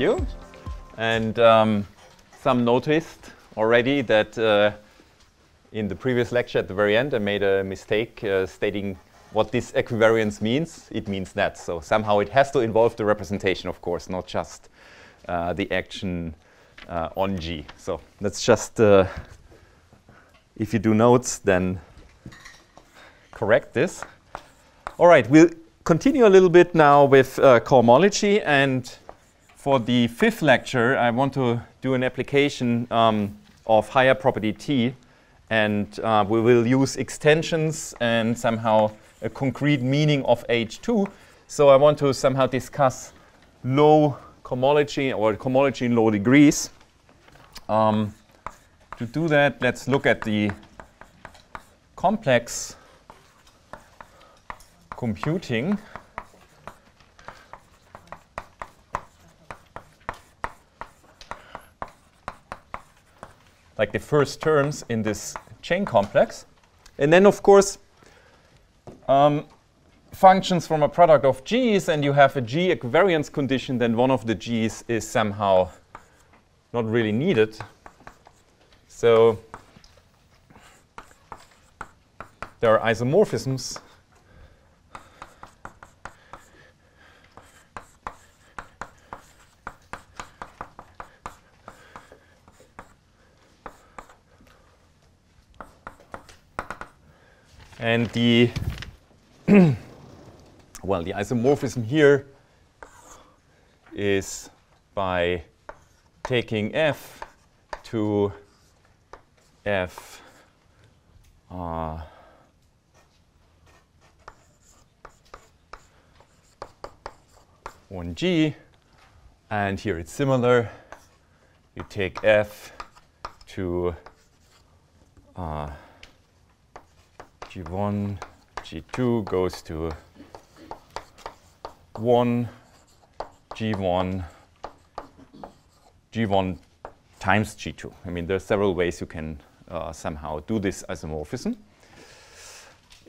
you. And some noticed already that in the previous lecture at the very end I made a mistake stating what this equivariance means. It means that. So somehow it has to involve the representation, of course, not just the action on G. So that's just, if you do notes, then correct this. All right, we'll continue a little bit now with cohomology, and for the fifth lecture I want to do an application of higher property T, and we will use extensions and somehow a concrete meaning of H2. So I want to somehow discuss low cohomology or cohomology in low degrees. To do that, let's look at the complex computing. Like the first terms in this chain complex. And then, of course, functions from a product of G's, and you have a G equivariance condition, then one of the G's is somehow not really needed. So there are isomorphisms and the well, the isomorphism here is by taking F to F 1G, and here it's similar. You take F to G1, G2 goes to 1, G1, G1 times G2. I mean, there are several ways you can somehow do this isomorphism.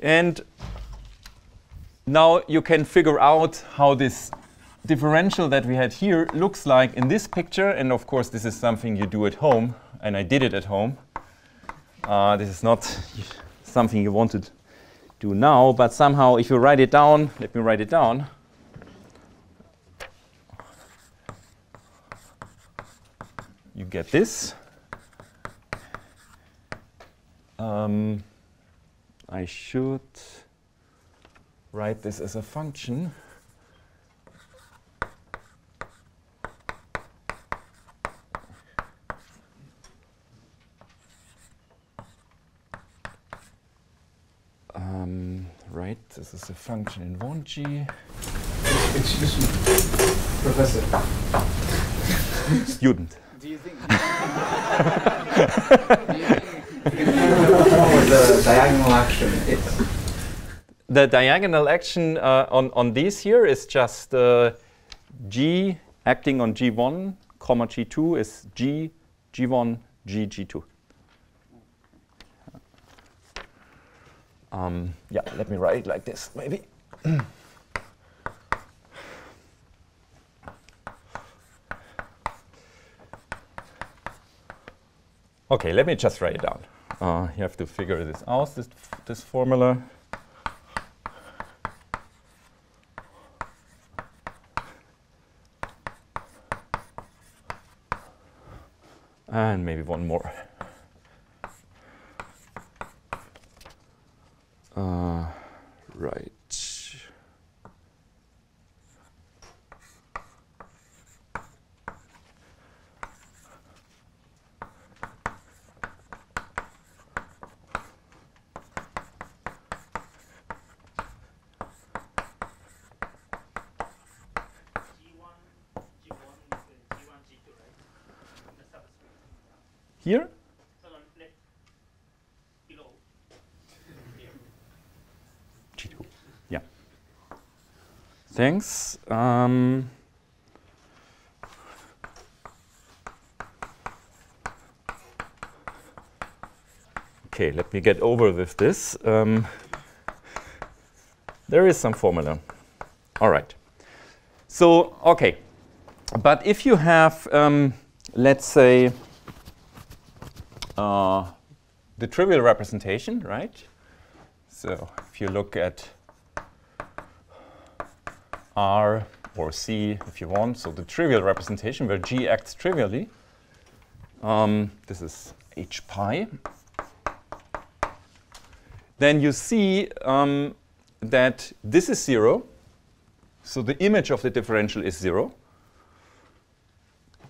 And now you can figure out how this differential that we had here looks like in this picture. And of course, this is something you do at home, and I did it at home. This is not something you want to do now, but somehow if you write it down, let me write it down. You get this. I should write this as a function. Right, this is a function in 1G. Excuse me, Professor. Student. Do you think the diagonal action is? The diagonal action on these here is just G acting on G1, comma G2 is G, G1, G, G2. Yeah, let me write it like this, maybe. Okay, let me just write it down. You have to figure this out, this formula. And maybe one more. Right. Here? G2. Yeah. Thanks. Okay, let me get over with this. There is some formula. All right. So, okay. But if you have, let's say, the trivial representation, right? So if you look at R or C, if you want, so the trivial representation where G acts trivially, this is H pi, then you see that this is 0. So the image of the differential is 0.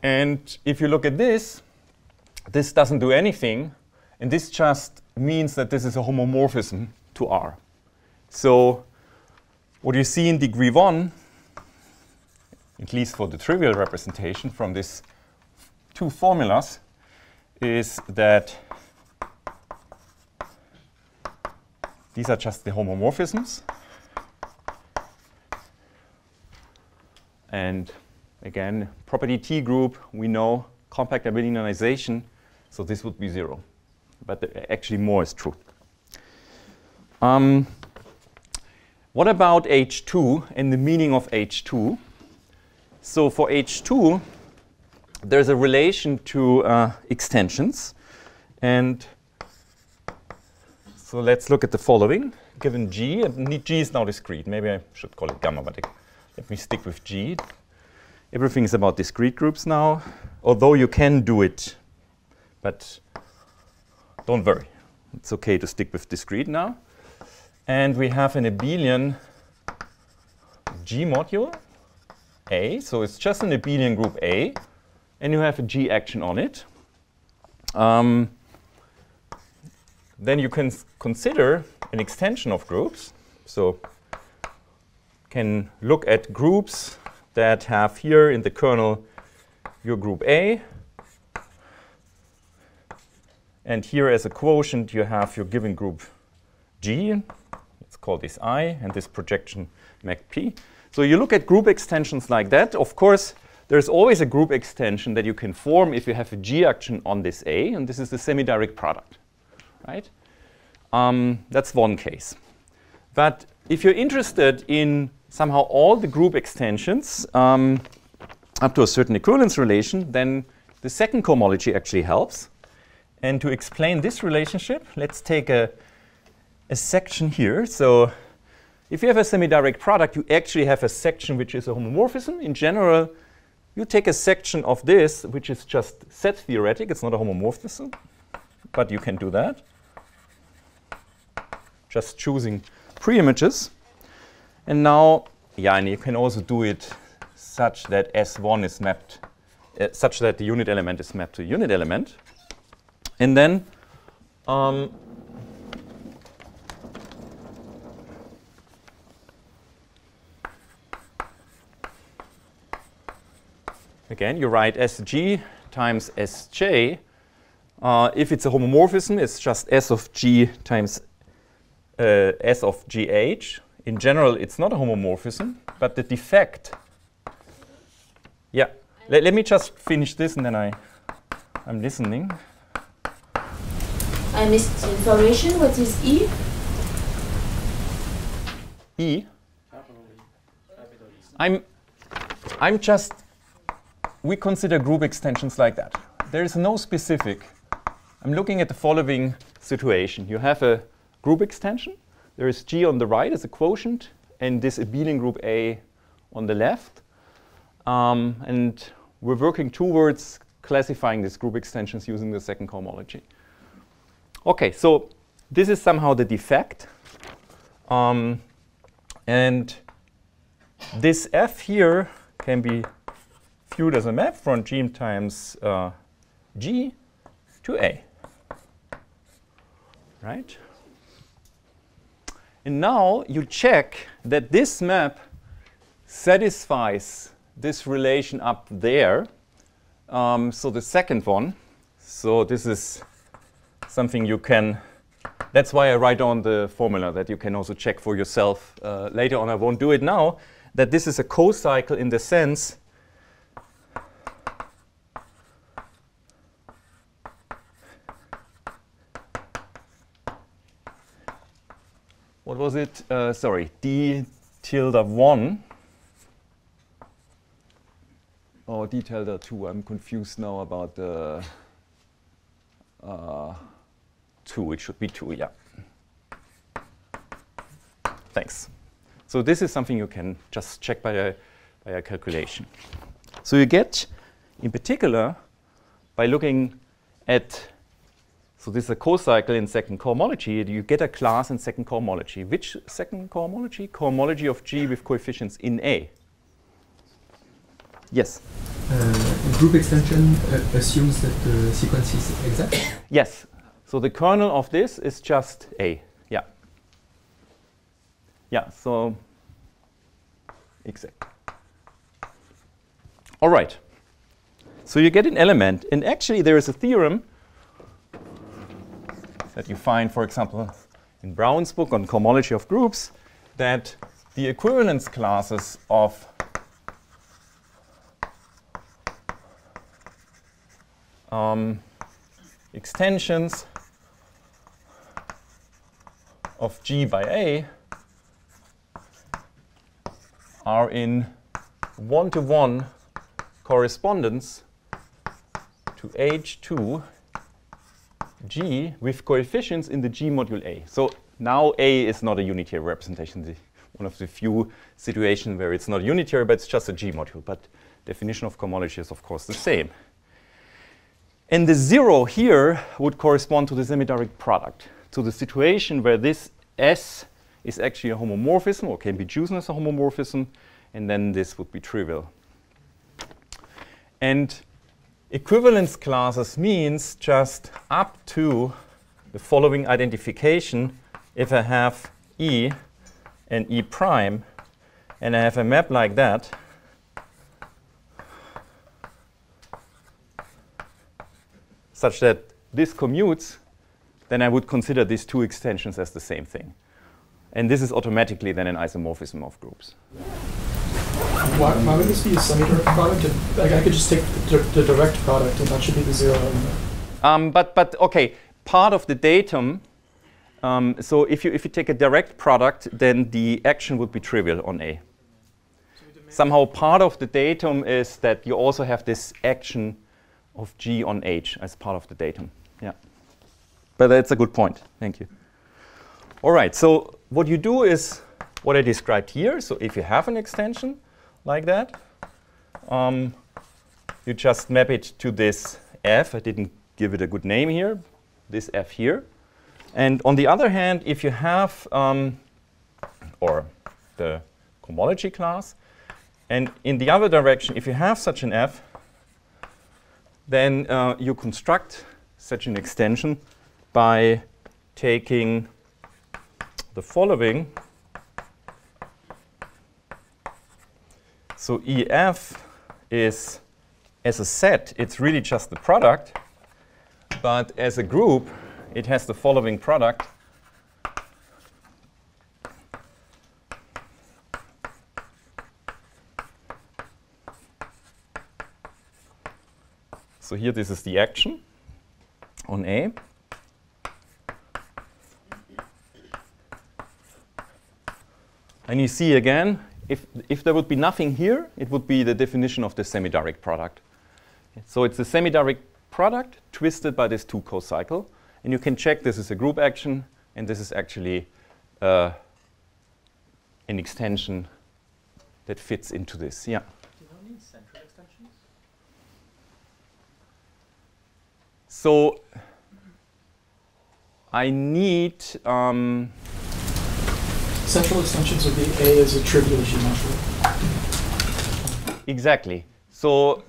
And if you look at this, this doesn't do anything. And this just means that this is a homomorphism to R. So what you see in degree 1, at least for the trivial representation from these two formulas, is that these are just the homomorphisms. And again, property T group, we know compact abelianization, so this would be 0. But actually more is true. What about H2 and the meaning of H2? So for H2, there's a relation to extensions. And so let's look at the following. Given G, and G is now discrete. Maybe I should call it gamma, but let me stick with G. Everything is about discrete groups now, although you can do it. But don't worry. It's OK to stick with discrete now. And we have an abelian G module A. So it's just an abelian group A. And you have a G action on it. Then you can consider an extension of groups. So can look at groups that have here in the kernel your group A. And here as a quotient, you have your given group G. Let's call this I, and this projection Mac P. So you look at group extensions like that. Of course, there's always a group extension that you can form if you have a G action on this A, and this is the semi-direct product, right? That's one case. But if you're interested in somehow all the group extensions up to a certain equivalence relation, then the second cohomology actually helps. And to explain this relationship, let's take a section here. So if you have a semi-direct product, you actually have a section which is a homomorphism. In general, you take a section of this, which is just set theoretic. It's not a homomorphism, but you can do that. Just choosing pre-images. And now, yeah, and you can also do it such that S1 is mapped, such that the unit element is mapped to a unit element. And then again, you write Sg times Sj. If it's a homomorphism, it's just S of G times S of GH. In general, it's not a homomorphism, but the defect. Yeah, let me just finish this, and then I'm listening. I missed information. What is E? E? I'm just, we consider group extensions like that. There is no specific. I'm looking at the following situation. You have a group extension. There is G on the right as a quotient, and this abelian group A on the left. And we're working towards classifying these group extensions using the second cohomology. OK, so this is somehow the defect. And this F here can be viewed as a map from G times G to A. Right? And now you check that this map satisfies this relation up there. So the second one. So this is something you can, that's why I write on the formula that you can also check for yourself later on. I won't do it now. That this is a co-cycle in the sense what was it? Sorry, D tilde 1 more detailed are 2? I'm confused now about the 2. It should be 2, yeah. Thanks. So this is something you can just check by a calculation. So you get, in particular, by looking at, so this is a co-cycle in second cohomology, you get a class in second cohomology. Which second cohomology? Cohomology of G with coefficients in A. Yes? Group extension assumes that the sequence is exact? Yes. So the kernel of this is just A. Yeah. Yeah, so exact. All right. So you get an element, and actually there is a theorem that you find, for example, in Brown's book on cohomology of groups, that the equivalence classes of extensions of G by A are in one-to-one correspondence to H2 G with coefficients in the G module A. So now A is not a unitary representation. One of the few situations where it's not unitary, but it's just a G module. But definition of cohomology is, of course, the same. And the 0 here would correspond to the semi-direct product. To the situation where this S is actually a homomorphism, or can be chosen as a homomorphism, and then this would be trivial. And equivalence classes means just up to the following identification. If I have E and E prime, and I have a map like that, such that this commutes, then I would consider these two extensions as the same thing. And this is automatically then an isomorphism of groups. Why would this be a semi-direct product? Like I could just take the direct product, and that should be the 0 element. But okay, part of the datum. So if you take a direct product, then the action would be trivial on A. Somehow part of the datum is that you also have this action of G on H as part of the datum. Yeah. But that's a good point. Thank you. All right. So what you do is what I described here. So if you have an extension like that, you just map it to this F. I didn't give it a good name here. This F here. And on the other hand, if you have or the cohomology class, and in the other direction, if you have such an F, then you construct such an extension by taking the following. So EF is, as a set, it's really just the product. But as a group, it has the following product. So here, this is the action on A. And you see again, if there would be nothing here, it would be the definition of the semi-direct product. So it's a semi-direct product twisted by this 2 co-cycle. And you can check this is a group action, and this is actually an extension that fits into this. Yeah. Do you need central extensions? So I need central extensions would be A as a trivial G module. Exactly. So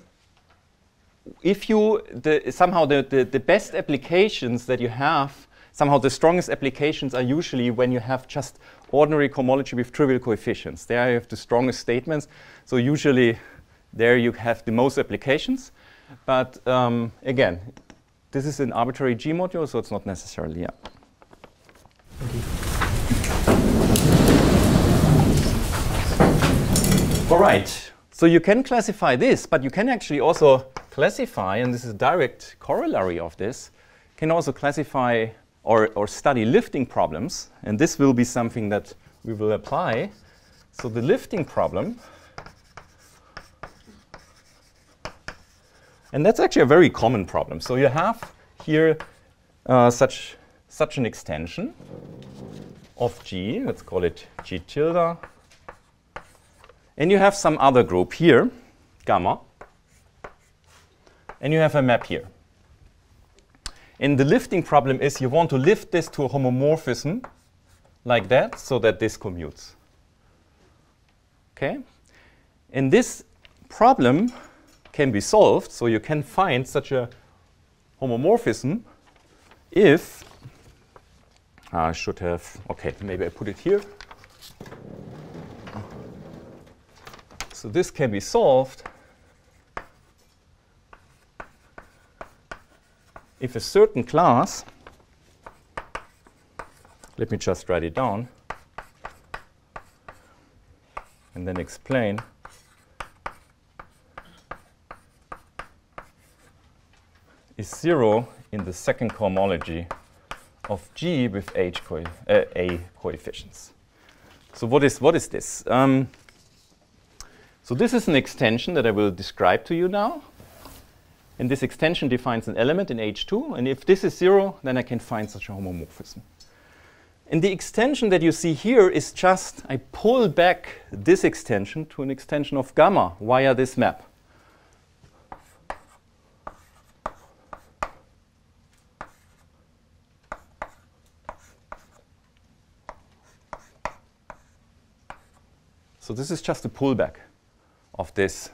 if you somehow the best applications that you have, somehow the strongest applications are usually when you have just ordinary cohomology with trivial coefficients. There you have the strongest statements. So usually there you have the most applications. But again, this is an arbitrary G module, so it's not necessarily, yeah. All right. So you can classify this, but you can actually also classify, and this is a direct corollary of this, can also classify or study lifting problems. And this will be something that we will apply. So the lifting problem And that's actually a very common problem. So you have here such an extension of G. Let's call it G tilde. And you have some other group here, gamma. And you have a map here. And the lifting problem is you want to lift this to a homomorphism like that so that this commutes. Okay? And this problem can be solved, so you can find such a homomorphism if I should have, okay, maybe I put it here. So this can be solved if a certain class, let me just write it down and then explain. Is 0 in the second cohomology of G with A coefficients. So what is this? So this is an extension that I will describe to you now. And this extension defines an element in H2. And if this is 0, then I can find such a homomorphism. And the extension that you see here is just, I pull back this extension to an extension of gamma via this map. So this is just a pullback of this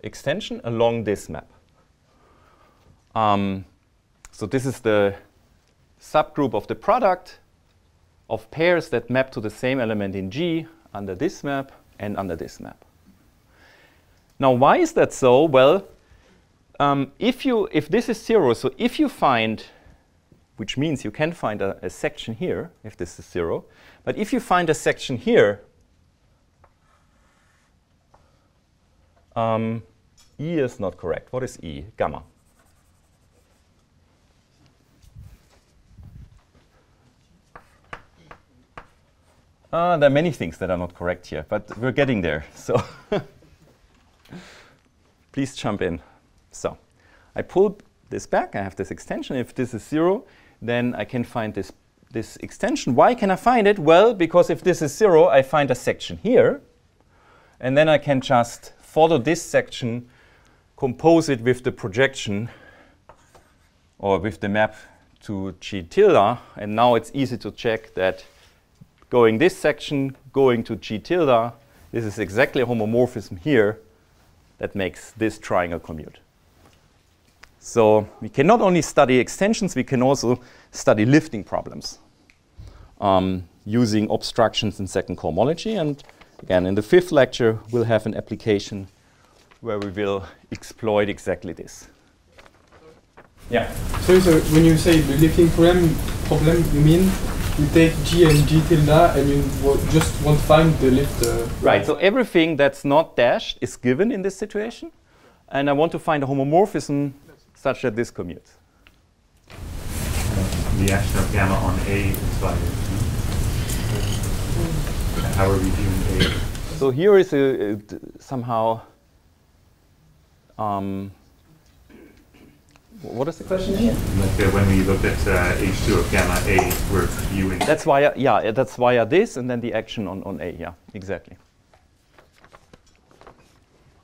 extension along this map. So this is the subgroup of the product of pairs that map to the same element in G under this map and under this map. Now, why is that so? Well, if this is 0, so if you find, which means you can find a section here, if this is 0, but if you find a section here, E is not correct. What is E? Gamma. There are many things that are not correct here, but we're getting there. So please jump in. So I pull this back. I have this extension. If this is 0, then I can find this extension. Why can I find it? Well, because if this is 0, I find a section here. And then I can just follow this section, compose it with the projection or with the map to G tilde. And now it's easy to check that going this section, going to G tilde, this is exactly a homomorphism here that makes this triangle commute. So we can not only study extensions, we can also study lifting problems using obstructions in second cohomology. And again, in the 5th lecture, we'll have an application where we will exploit exactly this. Yeah. So when you say the lifting problem, you mean you take G and G tilde and you just won't find the lift? Right. So everything that's not dashed is given in this situation. And I want to find a homomorphism such that this commutes. The action of gamma on A is by how are we viewing A? So here is somehow, what is the question here? Like when we looked at H2 of gamma A, we're viewing. That's via, that's via this and then the action on A. Yeah, exactly.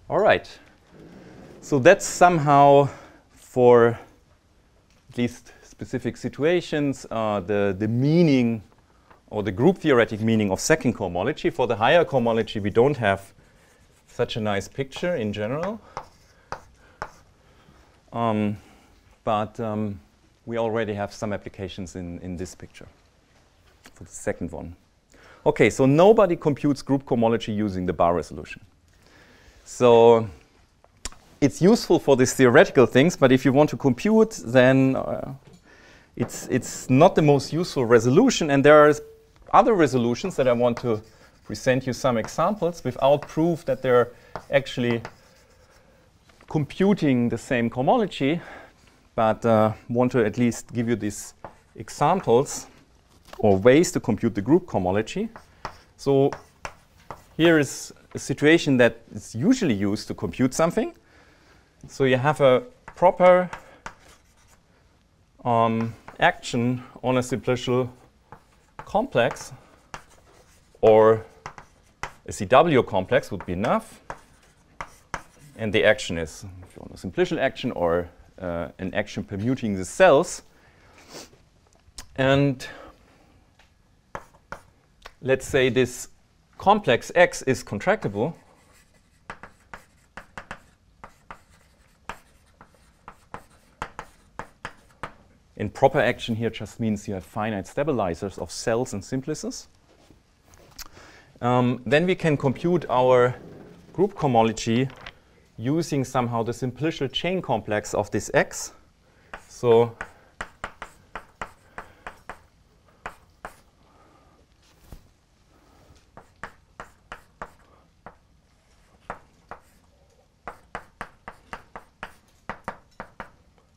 All right. So that's somehow for at least specific situations the meaning or the group theoretic meaning of second cohomology. For the higher cohomology, we don't have such a nice picture in general. But we already have some applications in this picture for the second one. OK, so nobody computes group cohomology using the bar resolution. So it's useful for these theoretical things, but if you want to compute, then it's not the most useful resolution. And there are other resolutions that I want to present you some examples without proof that they're actually computing the same cohomology, but want to at least give you these examples or ways to compute the group cohomology. So here is a situation that is usually used to compute something. So you have a proper action on a simplicial complex or a CW complex would be enough. And the action is, if you want a simplicial action or an action permuting the cells. And let's say this complex X is contractible. And proper action here just means you have finite stabilizers of cells and simplices. Then we can compute our group cohomology using somehow the simplicial chain complex of this X. So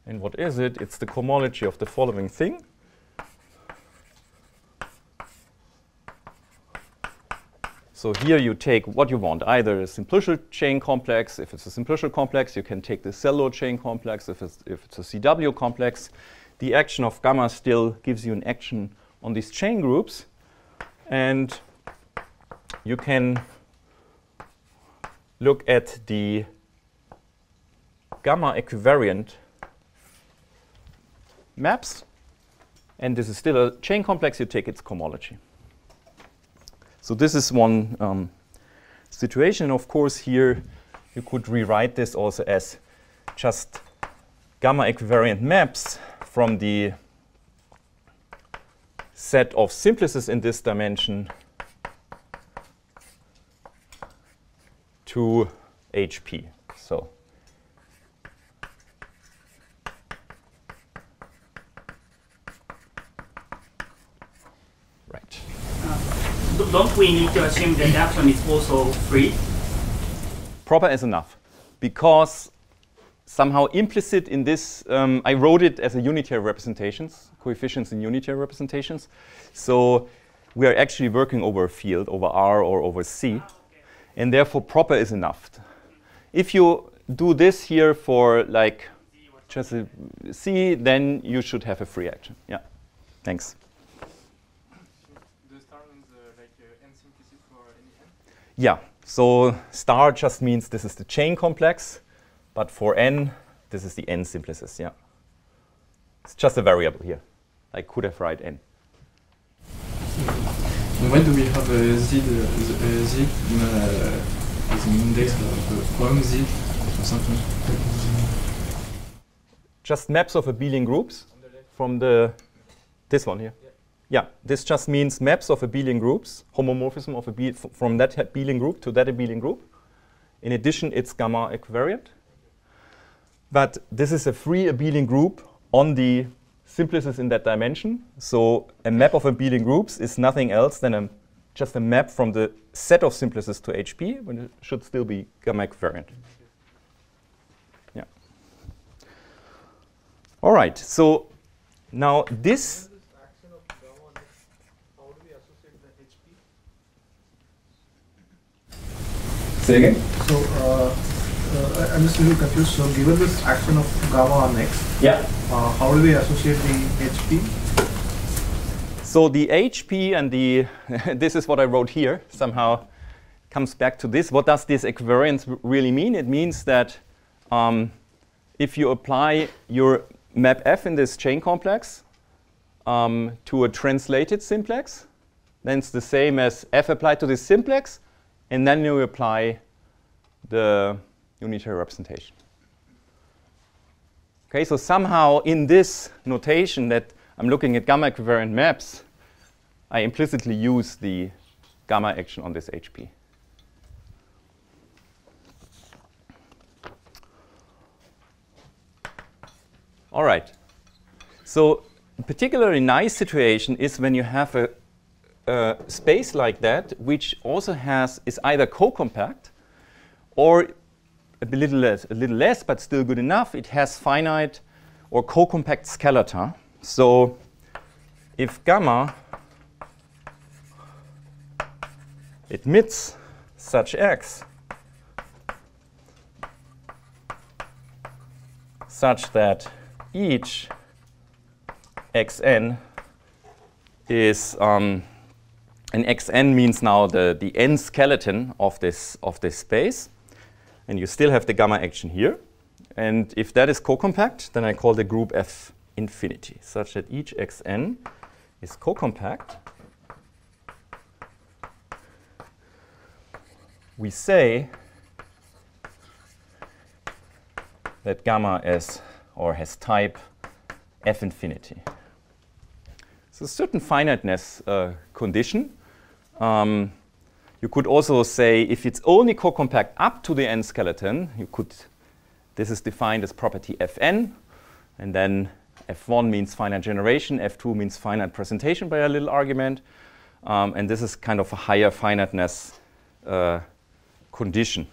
and what is it? It's the cohomology of the following thing. So here you take what you want, either a simplicial chain complex. If it's a simplicial complex, you can take the cell load chain complex. If it's a CW complex, the action of gamma still gives you an action on these chain groups. And you can look at the gamma equivariant maps. And this is still a chain complex. You take its cohomology. So this is one situation. Of course, here you could rewrite this also as just gamma equivariant maps from the set of simplices in this dimension to HP. So right. Don't we need to assume that action is also free? Proper is enough, because somehow implicit in this, I wrote it as a unitary representations, coefficients in unitary representations. So we are actually working over a field, over R or over C, and therefore proper is enough. If you do this here for like just a C, then you should have a free action. Yeah, thanks. Yeah, so star just means this is the chain complex, but for n, this is the n simplices, yeah. It's just a variable here. I could have write n. And when do we have a z as an index of cohem z or something? Just maps of abelian groups from this one here. Yeah, this just means maps of abelian groups, homomorphism of from that abelian group to that abelian group. In addition, it's gamma equivariant. But this is a free abelian group on the simplices in that dimension. So a map of abelian groups is nothing else than just a map from the set of simplices to HP, when it should still be gamma equivariant. Yeah. All right, so now this. Say again? So I'm just a little confused. So given this action of gamma on X, yeah, how do we associate the HP? So the HP and the this is what I wrote here. Somehow comes back to this. What does this equivariance really mean? It means that if you apply your map F in this chain complex to a translated simplex, then it's the same as F applied to this simplex. And then you apply the unitary representation. Okay, so somehow in this notation that I'm looking at gamma equivariant maps, I implicitly use the gamma action on this HP. All right. So a particularly nice situation is when you have a space like that, which also is either co-compact or a little less, but still good enough. It has finite or co-compact scalata. So if gamma admits such that each xn is, and xn means now the n skeleton of this space, and you still have the gamma action here. And if that is co-compact, then I call the group F infinity, such that each xn is co-compact. We say that gamma is, or has type F infinity. So a certain finiteness condition. You could also say if it's only co-compact up to the n skeleton, you could, this is defined as property Fn, and then F1 means finite generation, F2 means finite presentation by a little argument, and this is kind of a higher finiteness condition.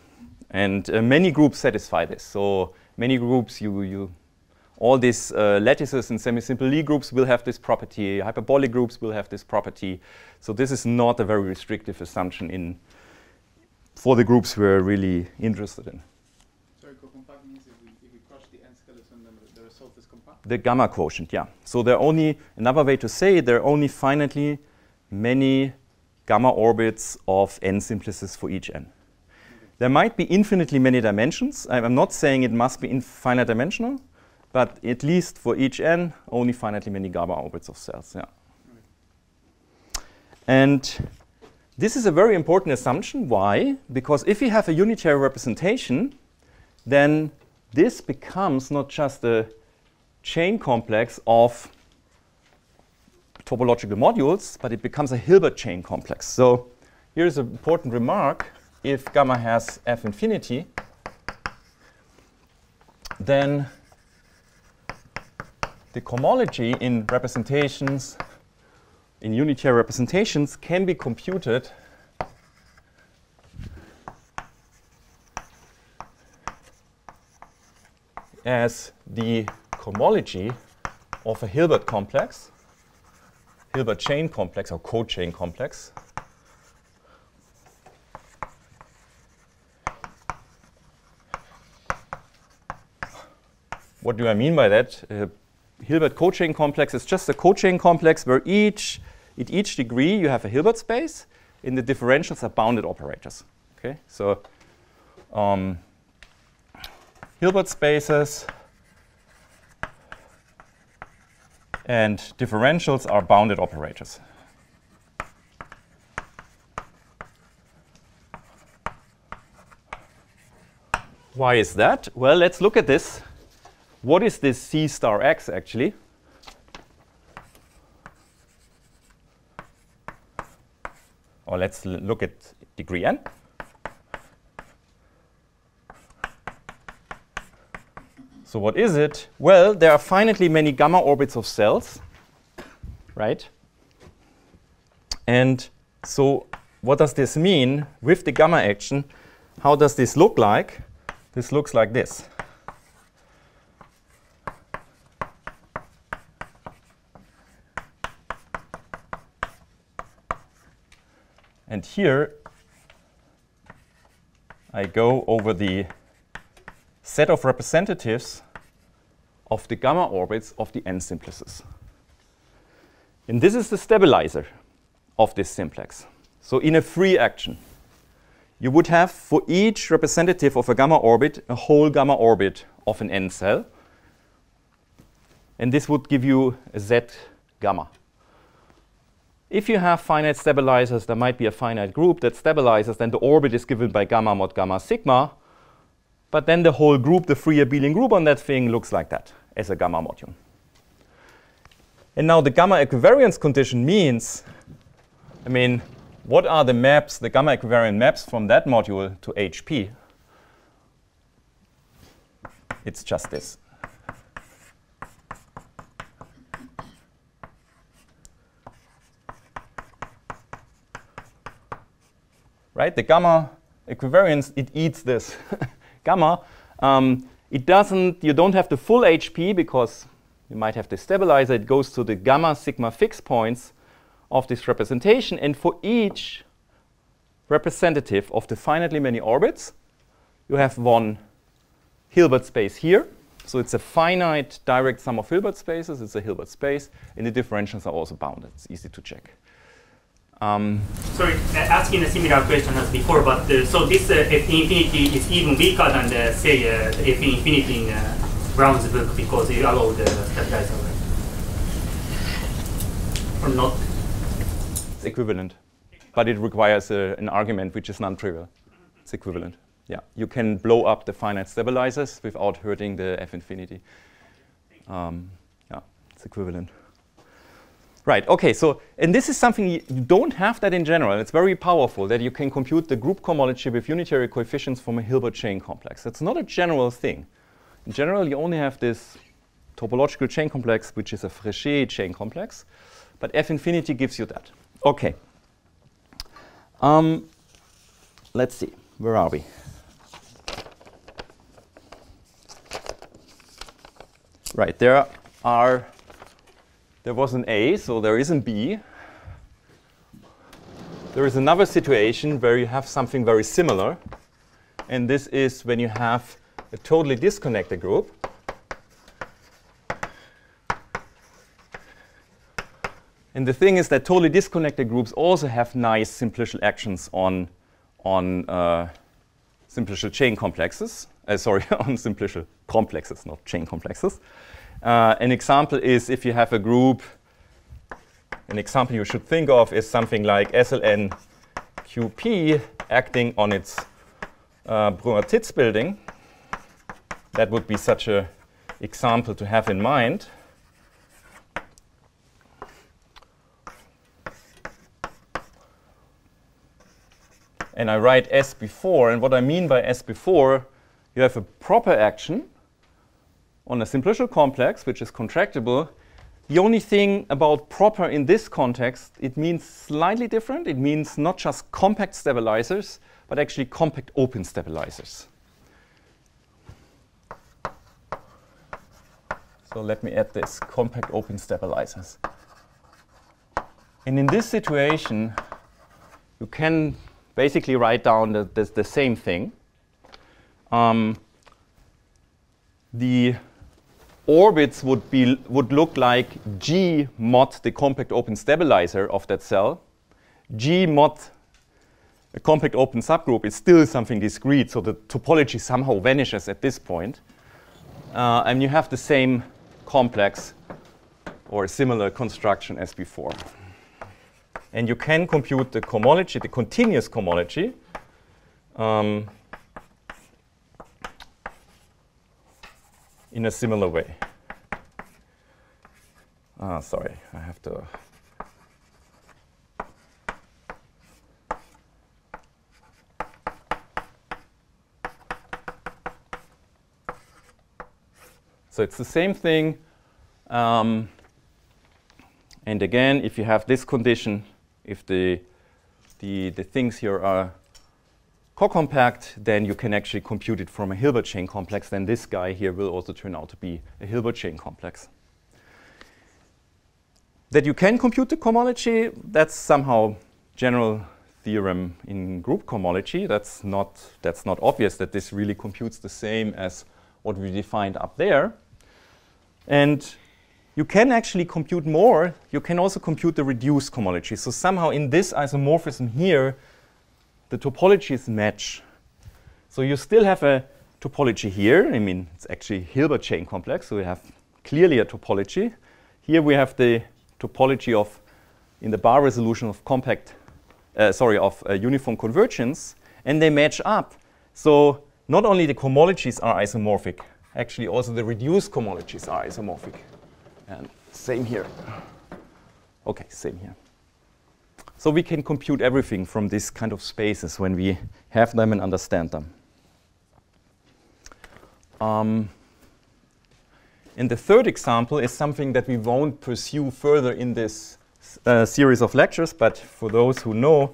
And many groups satisfy this. So many groups, all these lattices and semi-simple Lie groups will have this property. Hyperbolic groups will have this property. So this is not a very restrictive assumption for the groups we're really interested in. Sorry, co-compact means if we crush the n skeleton, then the result is compact? The gamma quotient, yeah. So there are only, another way to say it, there are only finitely many gamma orbits of n simplices for each n. There might be infinitely many dimensions. I'm not saying it must be infinite dimensional, but at least for each n, only finitely many gamma orbits of cells. Yeah. And this is a very important assumption. Why? Because if we have a unitary representation, then this becomes not just a chain complex of topological modules, but it becomes a Hilbert chain complex. So here's an important remark. If gamma has F infinity, then the cohomology in representations, in unitary representations, can be computed as the cohomology of a Hilbert complex, Hilbert chain complex or co-chain complex, What do I mean by that? Hilbert cochain complex is just a cochain complex where at each degree you have a Hilbert space. In the differentials are bounded operators. Okay, so Hilbert spaces and differentials are bounded operators. Why is that? Well, let's look at this. What is this C star x actually? Or let's look at degree n. So what is it? Well, there are finitely many gamma orbits of cells, right? And so what does this mean with the gamma action? How does this look like? This looks like this. And here I go over the set of representatives of the gamma orbits of the n simplices. And this is the stabilizer of this simplex. So in a free action, you would have for each representative of a gamma orbit a whole gamma orbit of an n cell. And this would give you a z gamma. If you have finite stabilizers, there might be a finite group that stabilizes, then the orbit is given by gamma mod gamma sigma. But then the whole group, the free abelian group on that thing, looks like that as a gamma module. And now the gamma equivariance condition means, I mean, what are the maps, the gamma equivariant maps from that module to HP? It's just this. Right? The gamma equivariance, it eats this gamma. It doesn't, you don't have the full HP because you might have the stabilizer. It goes to the gamma sigma fixed points of this representation. And for each representative of the finitely many orbits, you have one Hilbert space here. So it's a finite direct sum of Hilbert spaces. It's a Hilbert space. And the differentials are also bounded. It's easy to check. Sorry, asking a similar question as before, but so this F infinity is even weaker than the, say, the F infinity in Brown's book because you allow the stabilizer, or not? It's equivalent, but it requires an argument which is non-trivial. It's equivalent. Yeah, you can blow up the finite stabilizers without hurting the F infinity. Yeah, it's equivalent. Right, okay, so, and this is something you don't have that in general. It's very powerful that you can compute the group cohomology with unitary coefficients from a Hilbert chain complex. It's not a general thing. In general, you only have this topological chain complex, which is a Fréchet chain complex, but F infinity gives you that. Okay. Let's see, where are we? Right, there was an A, so there is a B. There is another situation where you have something very similar, and this is when you have a totally disconnected group. And the thing is that totally disconnected groups also have nice simplicial actions on simplicial chain complexes. Sorry, on simplicial complexes, not chain complexes. An example is if you have a group, an example you should think of is something like SLN QP acting on its Brunner-Titz building. That would be such an example to have in mind. And I write S before, and what I mean by S before, you have a proper action on a simplicial complex, which is contractible. The only thing about proper in this context, it means slightly different. It means not just compact stabilizers, but actually compact open stabilizers. So let me add this, compact open stabilizers. And in this situation, you can basically write down the same thing. The orbits would look like G mod the compact open stabilizer of that cell. G mod a compact open subgroup is still something discrete, so the topology somehow vanishes at this point. And you have the same complex or a similar construction as before. And you can compute the cohomology, the continuous cohomology, in a similar way. Sorry, I have to. So it's the same thing. And again, if you have this condition, if the things here are co-compact, then you can actually compute it from a Hilbert chain complex. Then this guy here will also turn out to be a Hilbert chain complex. That you can compute the cohomology, that's somehow general theorem in group cohomology. That's not obvious that this really computes the same as what we defined up there. And you can actually compute more. You can also compute the reduced cohomology. So somehow in this isomorphism here, the topologies match. So you still have a topology here. I mean, it's actually Hilbert chain complex, so we have clearly a topology. Here we have the topology of, in the bar resolution of uniform convergence, and they match up. So not only the cohomologies are isomorphic, actually also the reduced cohomologies are isomorphic. And same here. Okay, same here. So we can compute everything from these kind of spaces when we have them and understand them. And the third example is something that we won't pursue further in this series of lectures, but for those who know,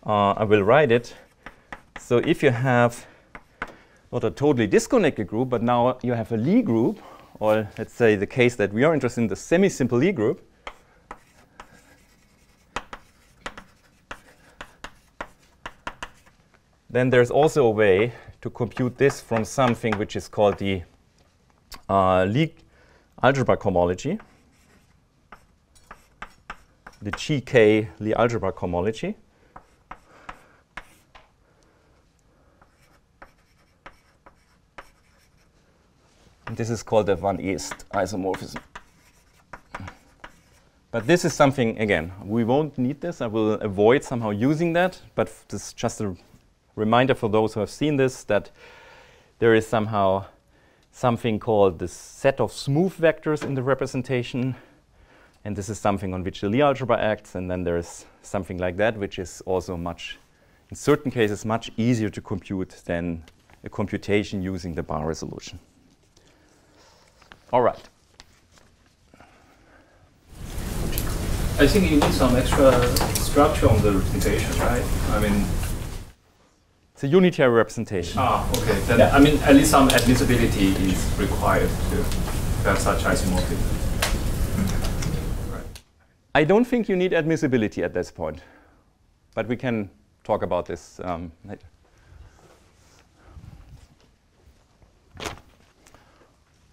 I will write it. So if you have not a totally disconnected group, but now you have a Lie group, or let's say the case that we are interested in, the semi-simple Lie group, then there's also a way to compute this from something which is called the Lie algebra cohomology, the GK Lie algebra cohomology. And this is called the Van Eest isomorphism. But this is something, again, we won't need this. I will avoid somehow using that. But this is just a reminder for those who have seen this that there is somehow something called the set of smooth vectors in the representation. And this is something on which the Lie algebra acts. And then there is something like that, which is also much, in certain cases, much easier to compute than a computation using the bar resolution. All right. I think you need some extra structure on the representation, right? I mean, it's a unitary representation. Ah, okay. Then yeah. I mean, at least some admissibility is required to have such isomorphism. Right. I don't think you need admissibility at this point, but we can talk about this later.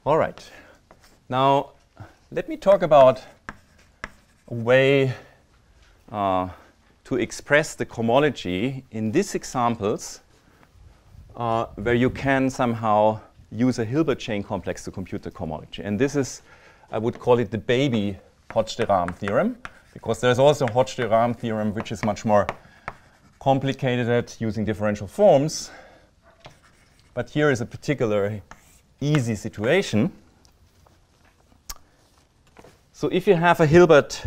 All right. Now, let me talk about a way to express the cohomology in these examples where you can somehow use a Hilbert chain complex to compute the cohomology. And this is, I would call it the baby Hodge-de-Rham theorem, because there's also a Hodge-de-Rham theorem which is much more complicated at using differential forms. But here is a particularly easy situation. So if you have a Hilbert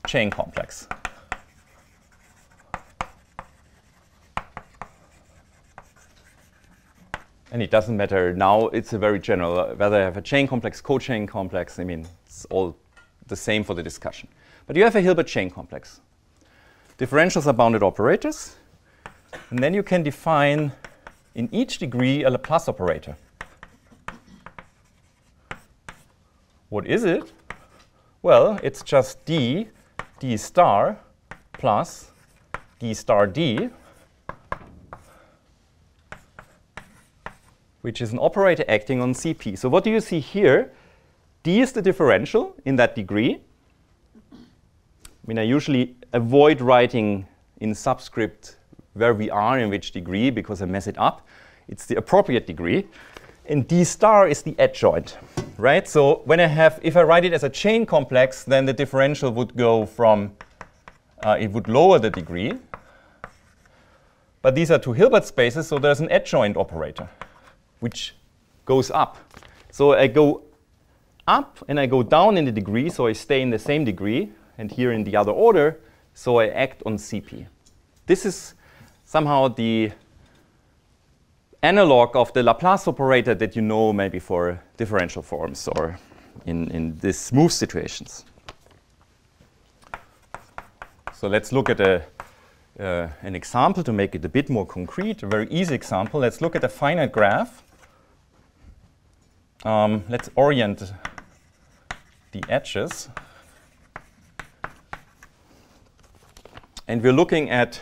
chain complex, and it doesn't matter now, it's a very general, whether I have a chain complex, co-chain complex, I mean, it's all the same for the discussion. But you have a Hilbert chain complex. Differentials are bounded operators, and then you can define in each degree a Laplace operator. What is it? Well, it's just d star plus d star d, which is an operator acting on Cp. So what do you see here? D is the differential in that degree. I mean, I usually avoid writing in subscript where we are in which degree because I mess it up. It's the appropriate degree. And d star is the adjoint, right? So when I have, if I write it as a chain complex, then the differential would go from, it would lower the degree. But these are two Hilbert spaces, so there's an adjoint operator, which goes up. So I go up and I go down in the degree, so I stay in the same degree, and here in the other order, so I act on Cp. This is somehow the analog of the Laplace operator that you know maybe for differential forms or in these smooth situations. So let's look at an example to make it a bit more concrete, a very easy example. Let's look at a finite graph. Let's orient the edges. And we're looking at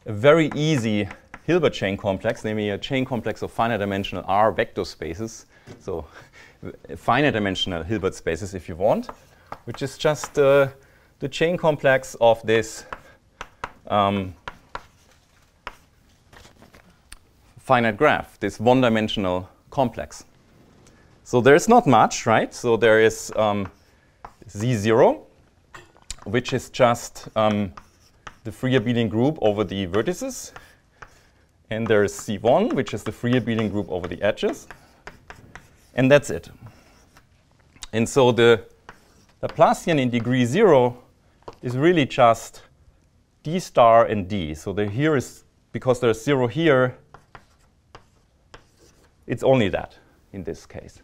a very easy Hilbert chain complex, namely a chain complex of finite dimensional R vector spaces. So finite dimensional Hilbert spaces if you want, which is just the chain complex of this finite graph, this one-dimensional complex. So there's not much, right? So there is Z0, which is just the free abelian group over the vertices. And there's C1, which is the free abelian group over the edges. And that's it. And so the Laplacian in degree 0 is really just d star and d. So here is, because there's 0 here, it's only that in this case.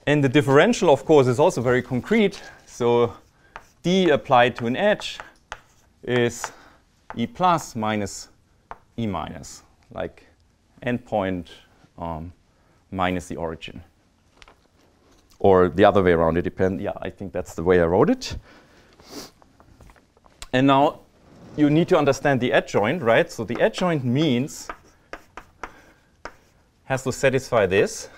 And the differential, of course, is also very concrete. So d applied to an edge is E plus minus E minus, like endpoint minus the origin. Or the other way around, it depends. Yeah, I think that's the way I wrote it. And now you need to understand the adjoint, right? So the adjoint means has to satisfy this.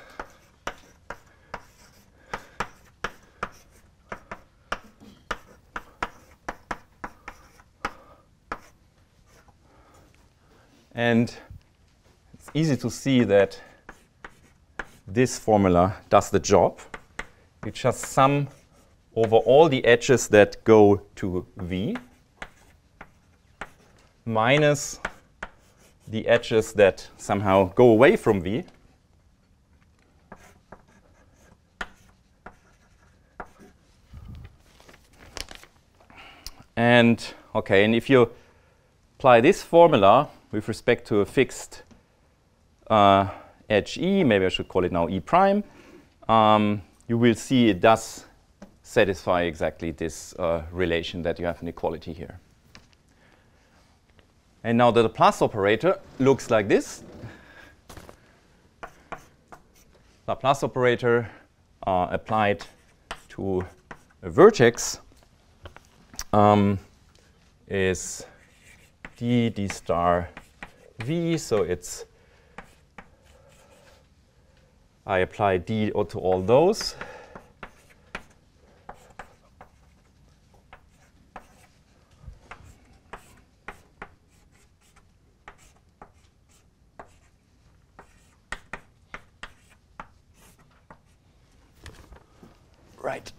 And it's easy to see that this formula does the job. You just sum over all the edges that go to V minus the edges that somehow go away from V. And okay, and if you apply this formula with respect to a fixed edge E, maybe I should call it now E prime, you will see it does satisfy exactly this relation that you have an equality here. And now the Laplace operator looks like this. Laplace operator applied to a vertex is d star v, so it's I apply d to all those. Right.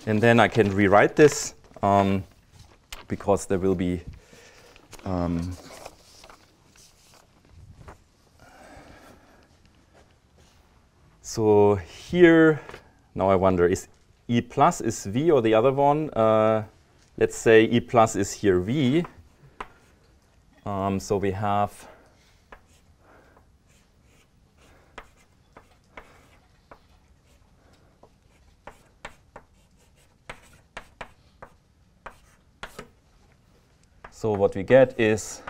And then I can rewrite this because there will be so here, now I wonder, is E plus is V or the other one? Let's say E plus is here V. So we have so what we get is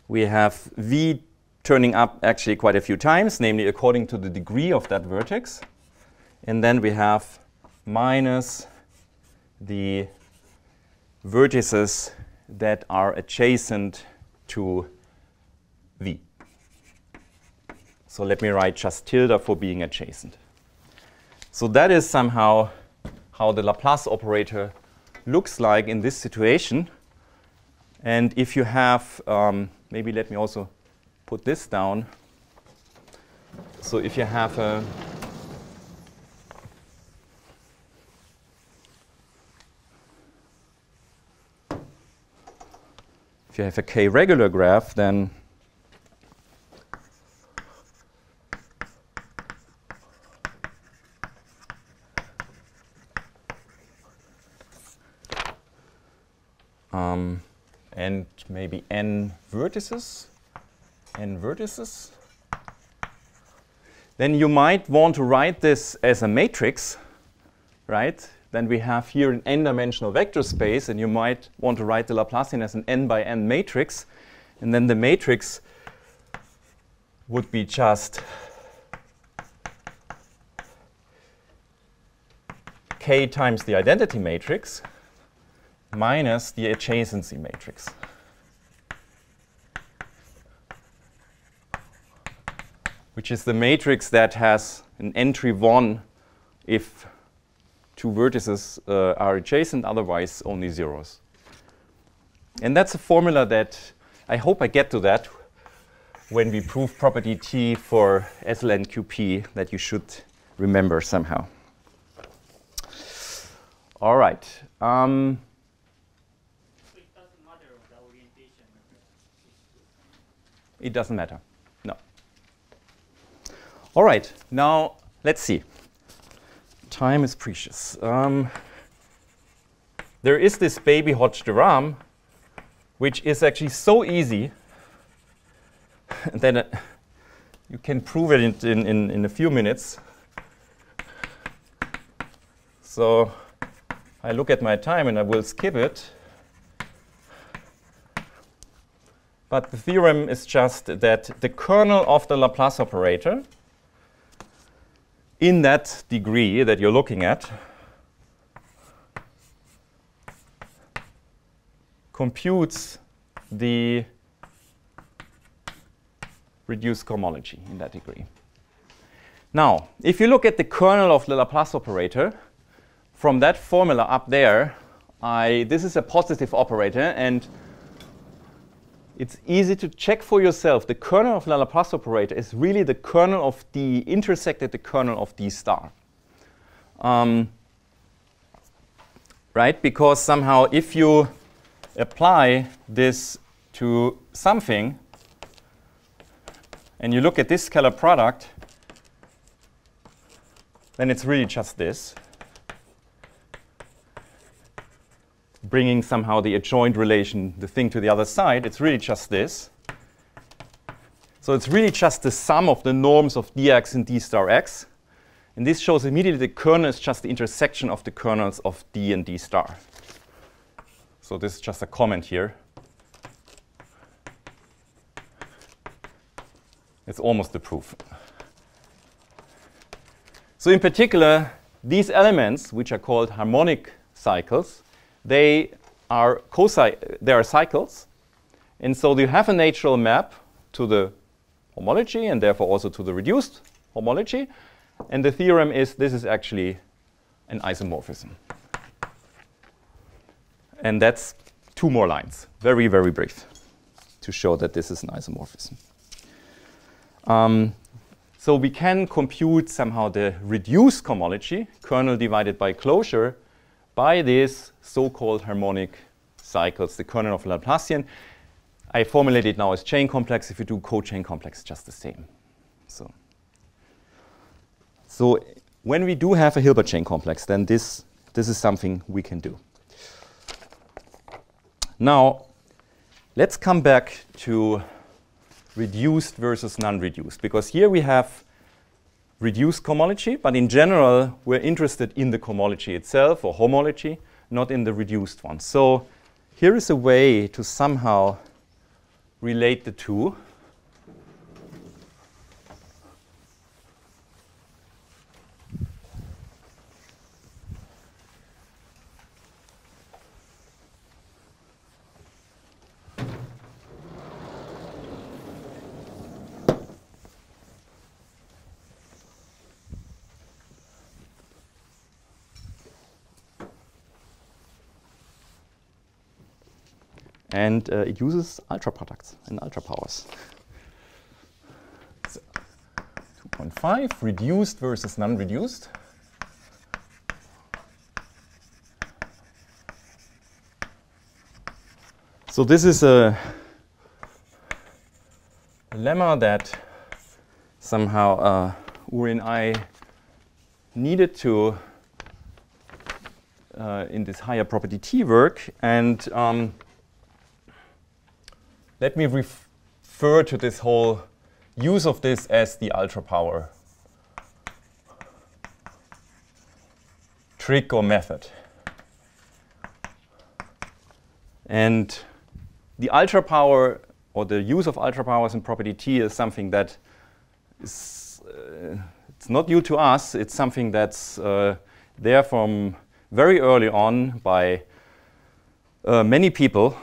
we have V turning up actually quite a few times, namely according to the degree of that vertex. And then we have minus the vertices that are adjacent to V. So let me write just tilde for being adjacent. So that is somehow how the Laplace operator looks like in this situation. And if you have, maybe let me also put this down. So if you have a K-regular graph, then and maybe n vertices, then you might want to write this as a matrix, right? Then we have here an n-dimensional vector space, and you might want to write the Laplacian as an n by n matrix, and then the matrix would be just K times the identity matrix minus the adjacency matrix. Which is the matrix that has an entry 1 if two vertices are adjacent, otherwise only zeros. And that's a formula that I hope I get to that when we prove property T for SLNQP that you should remember somehow. All right. So it doesn't matter the orientation. It doesn't matter. No. All right. Now let's see. Time is precious. There is this baby Hodge-de-Rham, which is actually so easy that you can prove it in a few minutes. So I look at my time and I will skip it. But the theorem is just that the kernel of the Laplace operator in that degree that you're looking at computes the reduced cohomology in that degree. Now, if you look at the kernel of the Laplace operator, from that formula up there, this is a positive operator, and it's easy to check for yourself. The kernel of the Laplace operator is really the kernel of D intersected the kernel of D star. Right? Because somehow if you apply this to something, and you look at this scalar product, then it's really just this. Bringing somehow the adjoint relation, the thing to the other side, it's really just this. So it's really just the sum of the norms of dx and d star x. And this shows immediately the kernel is just the intersection of the kernels of d and d star. So this is just a comment here. It's almost the proof. So in particular, these elements, which are called harmonic cycles, they are cycles. And so you have a natural map to the homology and therefore also to the reduced homology. And the theorem is this is actually an isomorphism. And that's 2 more lines, very, very brief, to show that this is an isomorphism. So we can compute somehow the reduced cohomology, kernel divided by closure, by these so-called harmonic cycles, the kernel of Laplacian. I formulate it now as chain complex. If you do co-chain complex, it's just the same. So when we do have a Hilbert chain complex, then this is something we can do. Now, let's come back to reduced versus non-reduced, because here we have reduced cohomology, but in general, we're interested in the cohomology itself, or homology, not in the reduced one. So here is a way to somehow relate the two. And it uses ultra products and ultra powers. So 2.5, reduced versus non-reduced. So this is a lemma that somehow Uri and I needed to in this higher property T work. And let me refer to this whole use of this as the ultra power trick or method. And the ultra power, or the use of ultra powers in property T, is something that is it's not new to us. It's something that's there from very early on by many people.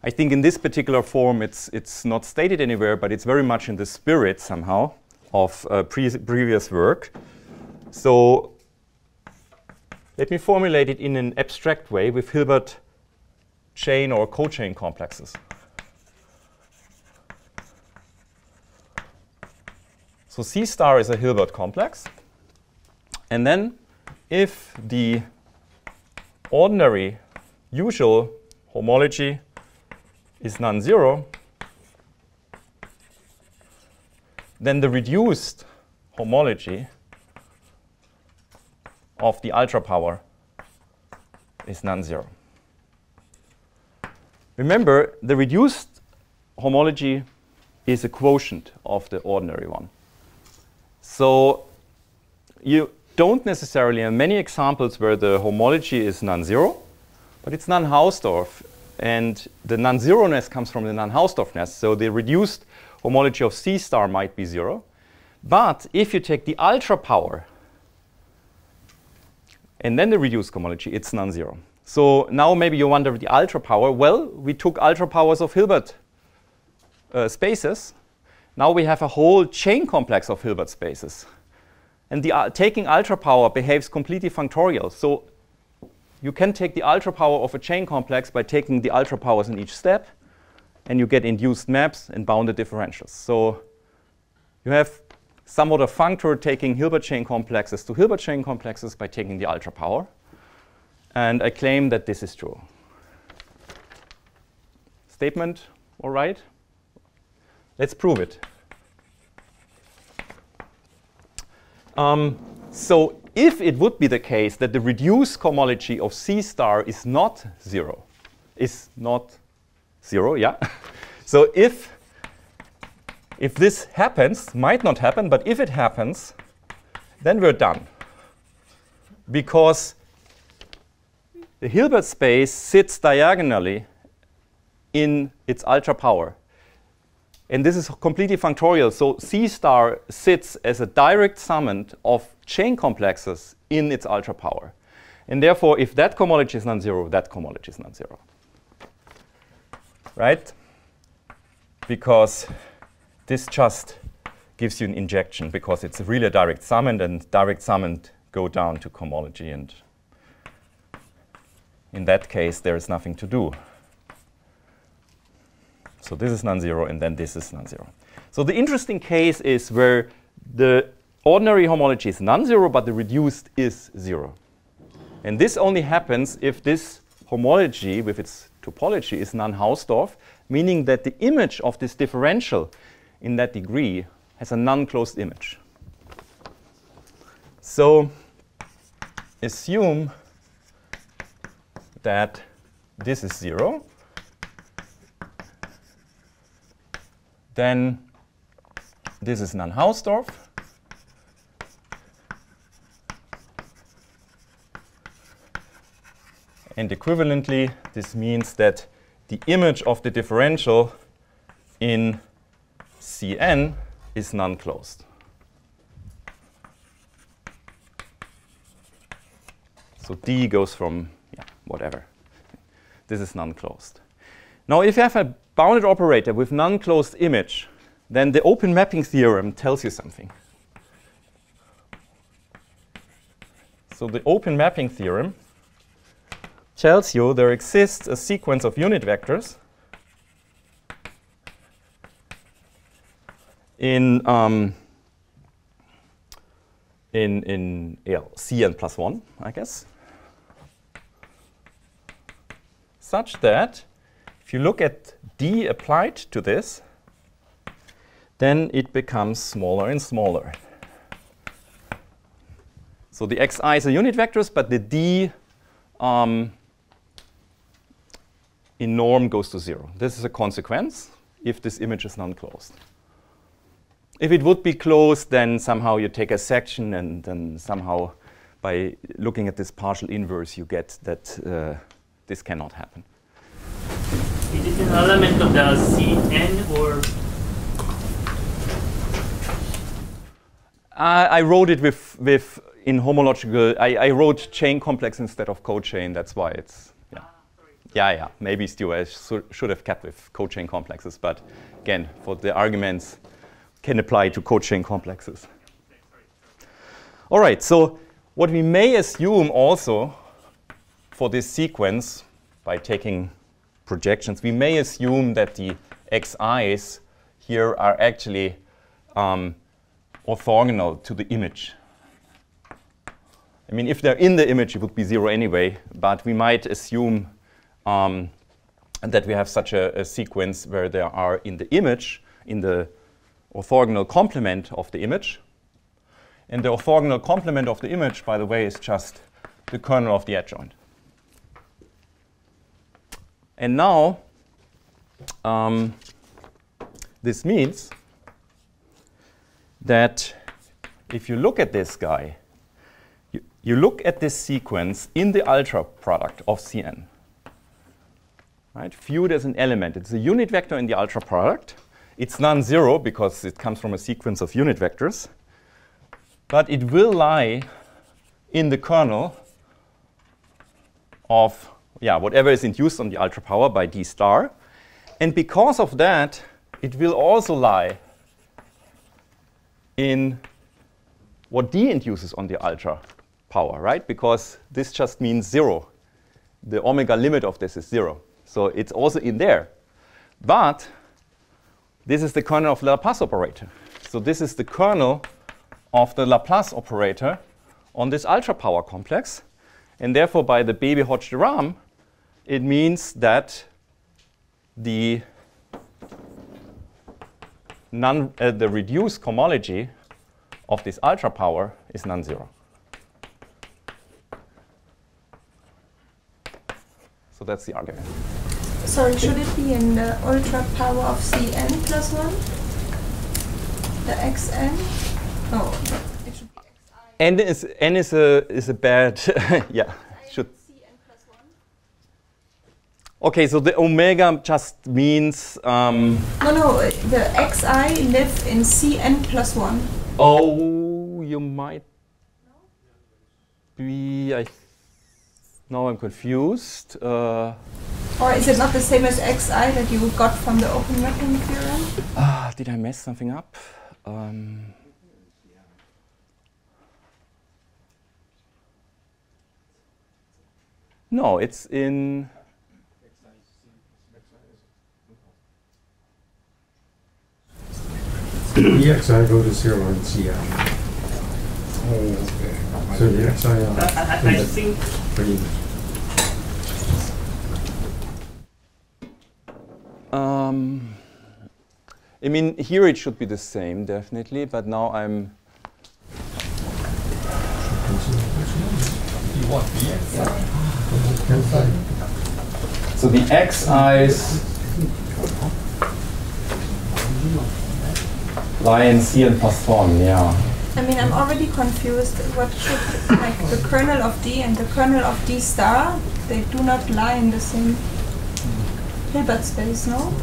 I think in this particular form, it's not stated anywhere, but it's very much in the spirit somehow of previous work. So let me formulate it in an abstract way with Hilbert chain or co-chain complexes. So C star is a Hilbert complex. And then if the ordinary usual homology is non-zero, then the reduced homology of the ultra power is non-zero. Remember, the reduced homology is a quotient of the ordinary one. So you don't necessarily have many examples where the homology is non-zero, but it's non-Hausdorff. And the non-zeroness comes from the non-Hausdorffness. So the reduced homology of C star might be 0. But if you take the ultra power and then the reduced homology, it's non-zero. So now maybe you wonder the ultra power. Well, we took ultra powers of Hilbert spaces, now we have a whole chain complex of Hilbert spaces. And the taking ultra power behaves completely functorial. So you can take the ultra power of a chain complex by taking the ultra powers in each step, and you get induced maps and bounded differentials. So you have somewhat a functor taking Hilbert chain complexes to Hilbert chain complexes by taking the ultra power. And I claim that this is true. Statement, all right? Let's prove it. So if it would be the case that the reduced cohomology of C star is not zero, yeah? So if this happens, might not happen, but if it happens, then we're done. Because the Hilbert space sits diagonally in its ultra power. And this is completely functorial. So C star sits as a direct summand of chain complexes in its ultra power. And therefore, if that cohomology is non-zero, that cohomology is non-zero. Right? Because this just gives you an injection, because it's really a direct summand, and direct summand go down to cohomology. And in that case, there is nothing to do. So this is non-zero, and then this is non-zero. So the interesting case is where the ordinary homology is non-zero, but the reduced is zero. And this only happens if this homology with its topology is non-Hausdorff, meaning that the image of this differential in that degree has a non-closed image. So assume that this is zero. Then this is non-Hausdorff. And equivalently, this means that the image of the differential in Cn is non-closed. So D goes from, yeah, whatever. This is non-closed. Now, if you have a bounded operator with non-closed image, then the open mapping theorem tells you something. So the open mapping theorem tells you there exists a sequence of unit vectors in Cn plus 1, I guess, such that if you look at D applied to this, then it becomes smaller and smaller. So the xi's are unit vectors, but the D in norm goes to 0. This is a consequence if this image is non-closed. If it would be closed, then somehow you take a section, and then somehow by looking at this partial inverse, you get that this cannot happen. Is it an element of the Cn, or? I wrote it with in homological. I wrote chain complex instead of cochain. That's why it's yeah. Maybe Stu should have kept with cochain complexes, but again, for the arguments, can apply to cochain complexes. All right. So what we may assume also for this sequence by taking projections, we may assume that the xi's here are actually orthogonal to the image. I mean, if they're in the image, it would be 0 anyway, but we might assume that we have such a sequence where there are in the image, in the orthogonal complement of the image. And the orthogonal complement of the image, by the way, is just the kernel of the adjoint. And now, this means that if you look at this guy, you look at this sequence in the ultra product of Cn, right? Viewed as an element. It's a unit vector in the ultra product. It's non-zero because it comes from a sequence of unit vectors. But it will lie in the kernel of whatever is induced on the ultra power by D star. And because of that, it will also lie in what D induces on the ultra power, right? Because this just means 0. The omega limit of this is 0. So it's also in there. But this is the kernel of the Laplace operator. So this is the kernel of the Laplace operator on this ultra power complex. And therefore, by the Baby-Hodge-de-Rham, it means that the reduced cohomology of this ultra power is non-zero. So that's the argument. Sorry, should it be in the ultra power of Cn plus 1? The xn? No, it should be xi. N is a bad, yeah, should. Cn plus 1? Okay, so the omega just means. No, the xi live in Cn plus 1. Oh, you might be. Now I'm confused. Or is it not the same as xi that you got from the open mapping theorem? Did I mess something up? No, it's in. The xi go to 0 in Cn. Oh, okay. So the xi I think. I mean, here it should be the same, definitely, but now I'm. You want the So the xi's lie in Cn plus 1, yeah. I mean, I'm already confused. What should, like, the kernel of D and the kernel of D star, they do not lie in the same Hilbert space, no?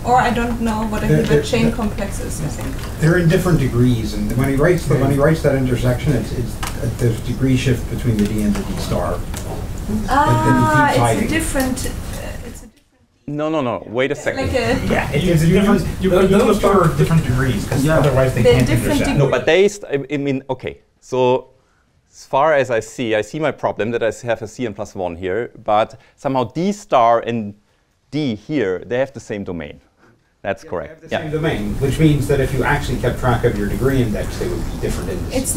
Or I don't know what a Hilbert chain complex is, I think. They're in different degrees, and when he writes that intersection, there's degree shift between the D and the D star. It's a different. No. Wait a second. Like a It's a different. Those two are different degrees, because otherwise they They're can't different intersect. No, but they. I mean, okay. So as far as I see my problem that I have a Cn plus 1 here, but somehow D star and D here, they have the same domain. That's correct. They have the same domain, which means that if you actually kept track of your degree index, they would be different indices. It's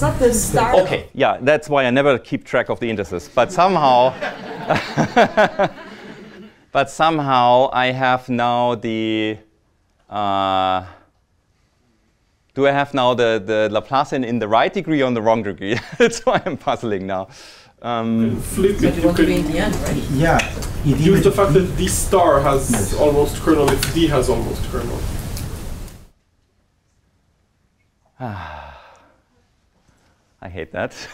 not the star. Okay, yeah, that's why I never keep track of the indices. But somehow, I have now the. Do I have now the Laplacian in the right degree or in the wrong degree? That's why I'm puzzling now. Flip But it. you want to be in the end, right? Yeah. Use the fact that D star has almost kernel if D has almost kernel. I hate that. It's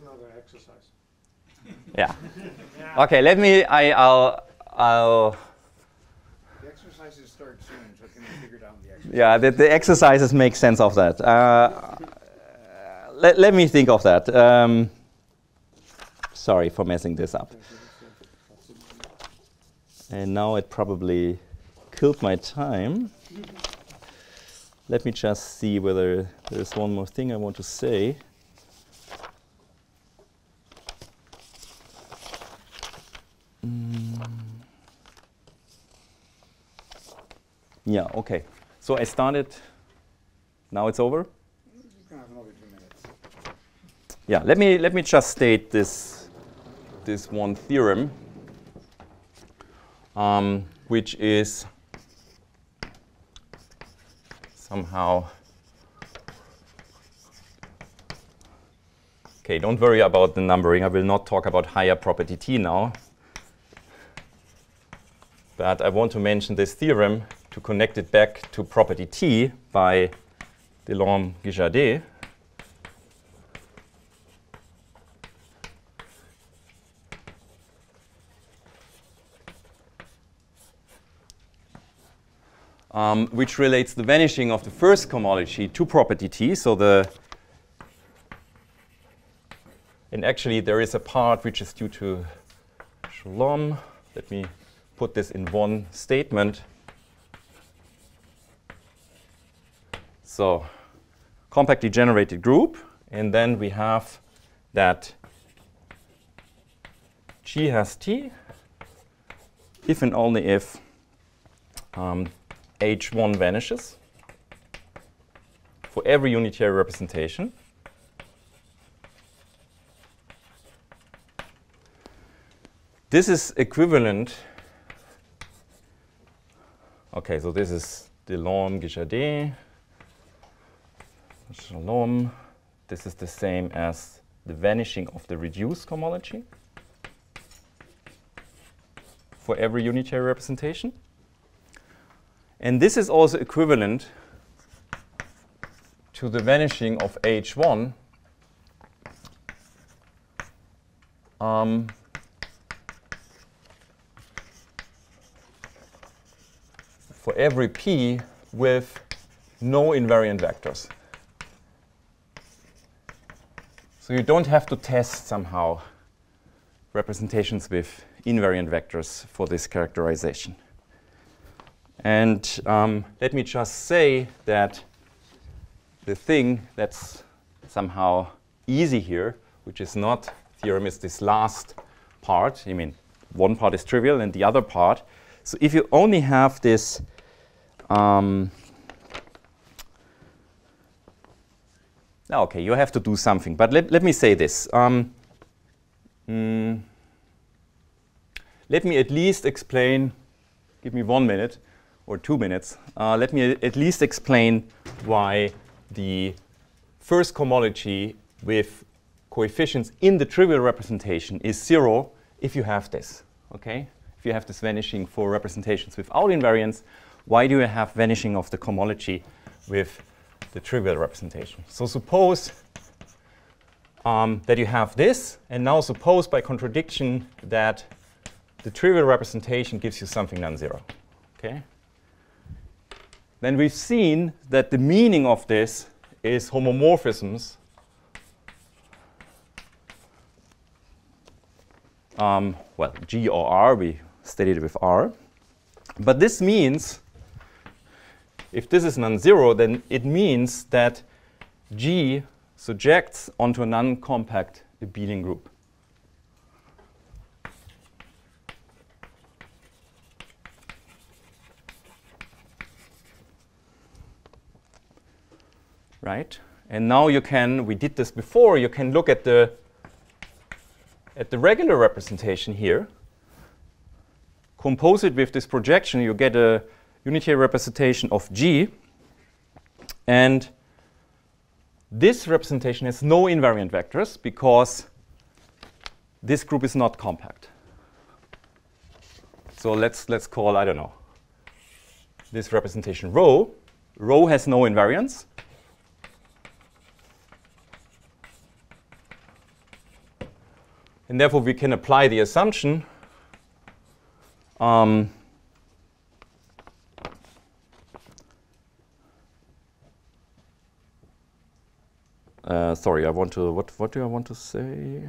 another exercise. Yeah. Okay, let me. I'll. The exercises start soon, so can you figure out the exercises? Yeah, the exercises make sense of that. Let me think of that. Sorry for messing this up. And now it probably killed my time. Let me just see whether there's one more thing I want to say. Yeah, okay. So I started. Now it's over? You can have another 2 minutes. Yeah, let me just state this one theorem, which is somehow. Okay, don't worry about the numbering. I will not talk about higher property T now. But I want to mention this theorem to connect it back to property T by Delorme-Guichardet. Which relates the vanishing of the first cohomology to property T. So and actually there is a part which is due to Shalom. Let me put this in one statement. So compactly generated group, and then we have that G has T if and only if H1 vanishes for every unitary representation. This is equivalent. Okay, so this is Delorme-Guichardet. Shalom. This is the same as the vanishing of the reduced cohomology for every unitary representation. And this is also equivalent to the vanishing of H1 for every P with no invariant vectors. So you don't have to test somehow representations with invariant vectors for this characterization. And let me just say that the thing that's somehow easy here, which is not theorem, is this last part. I mean, one part is trivial and the other part. So if you only have this okay, you have to do something. But let me say this. Let me at least explain, give me 1 minute or 2 minutes. Let me at least explain why the first cohomology with coefficients in the trivial representation is 0 if you have this. Okay? If you have this vanishing for representations without invariance, why do you have vanishing of the cohomology with the trivial representation? So suppose that you have this, and now suppose by contradiction that the trivial representation gives you something non-zero. Okay? Then we've seen that the meaning of this is homomorphisms well, G or R, we studied it with R. But this means, if this is non-zero, then it means that G surjects onto a non-compact abelian group. Right? And now you can, we did this before, you can look at the regular representation here, compose it with this projection, you get a unitary representation of G, and this representation has no invariant vectors because this group is not compact. So let's call, I don't know, this representation rho. Rho has no invariance. And therefore, we can apply the assumption sorry, I want to, what do I want to say?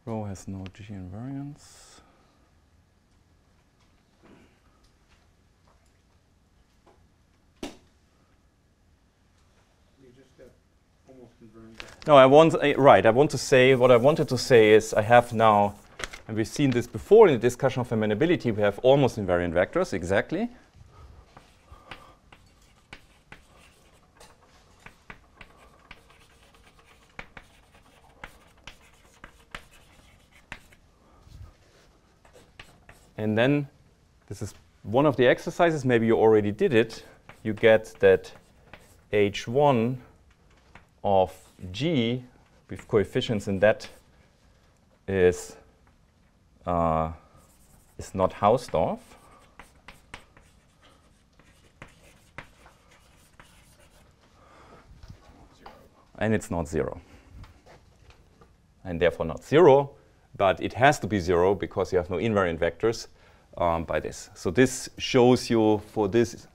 Rho has no G invariance. No, I want, right, I want to say, what I wanted to say is I have now, and we've seen this before in the discussion of amenability, we have almost invariant vectors, exactly. And then, this is one of the exercises, maybe you already did it, you get that H1 of G with coefficients in that is not Hausdorff. And it's not 0. And therefore not 0, but it has to be 0 because you have no invariant vectors by this. So this shows you for this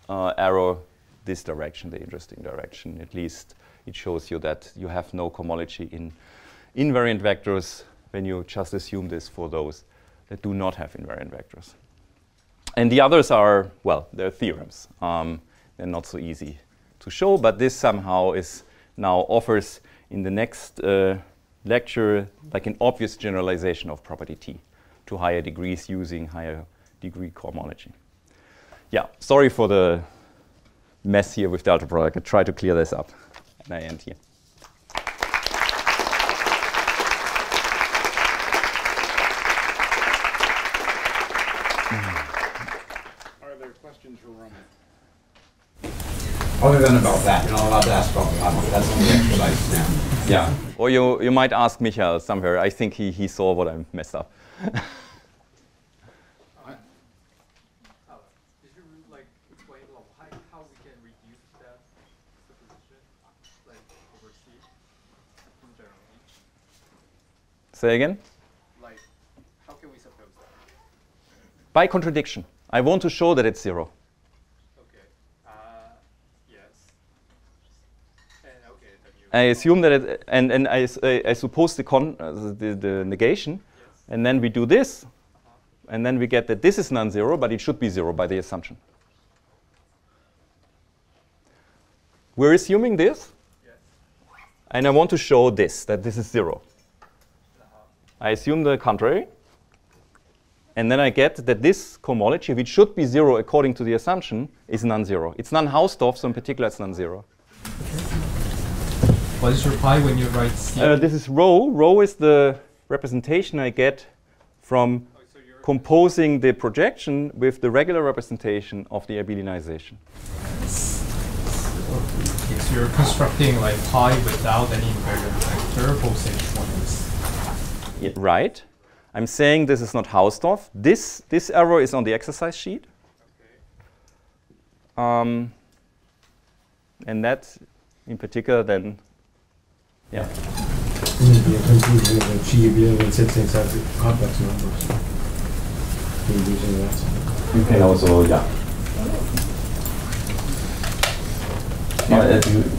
arrow this direction, the interesting direction, at least it shows you that you have no cohomology in invariant vectors when you just assume this for those that do not have invariant vectors. And the others are, well, they're theorems. They're not so easy to show, but this somehow is now offers in the next lecture like an obvious generalization of property T to higher degrees using higher degree cohomology. Yeah, sorry for the mess here with the algebra product. I try to clear this up, and I end here. Are there questions for Roman? Other than about that, you're not allowed to ask about that. That's on the exercise now. Yeah, or you might ask Michael somewhere. I think he saw what I messed up. Say again? Like, how can we suppose that? By contradiction. I want to show that it's 0. Okay. Yes. And okay, then you. I assume that it, and I suppose the negation, yes. And then we do this, and then we get that this is non-zero, but it should be 0 by the assumption. We're assuming this, yes. And I want to show this, that this is 0. I assume the contrary, and then I get that this cohomology, which should be 0 according to the assumption, is non-zero. It's non-Hausdorff, so in particular it's non-zero. What is your pi when you write C? This is rho. Rho is the representation I get from composing the projection with the regular representation of the abelianization. Okay, so you're constructing like pi without any invariant vector, both h1 is. Yeah, right. I'm saying this is not Hausdorff. This error is on the exercise sheet. Okay. And that, in particular, then, yeah. Maybe a conclusion that G abelian sets out complex numbers. Using that. You can also, yeah.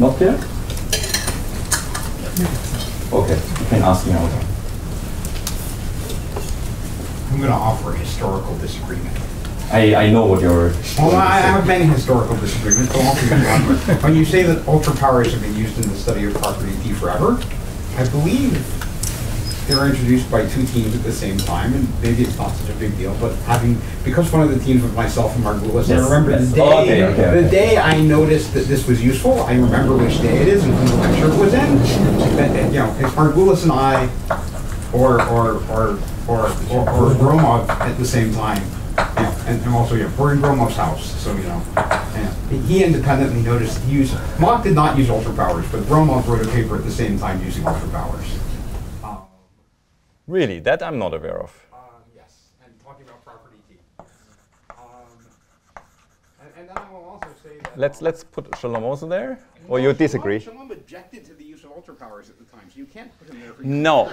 Not clear? Okay, you can ask me now. I'm going to offer a historical disagreement. I know what you're... Well, I have many historical disagreements, but I'll offer you one. When you say that ultra powers have been used in the study of property T forever, I believe they were introduced by 2 teams at the same time, and maybe it's not such a big deal, but because one of the teams was myself and Mark Lewis, yes, I remember the day, the day I noticed that this was useful. I remember which day it is and who the lecture it was in. You know, it's Mark Lewis and I, or Gromov at the same time. You know, and also, yeah, we're in Gromov's house, so you know. And he independently noticed Mach did not use ultra powers, but Gromov wrote a paper at the same time using ultra powers. Really? That I'm not aware of. Yes, and talking about property T. And then I will also say that... Let's put Shalom also there? Or you disagree? Shalom objected to the use of ultra powers at the time, so you can't put him there for no.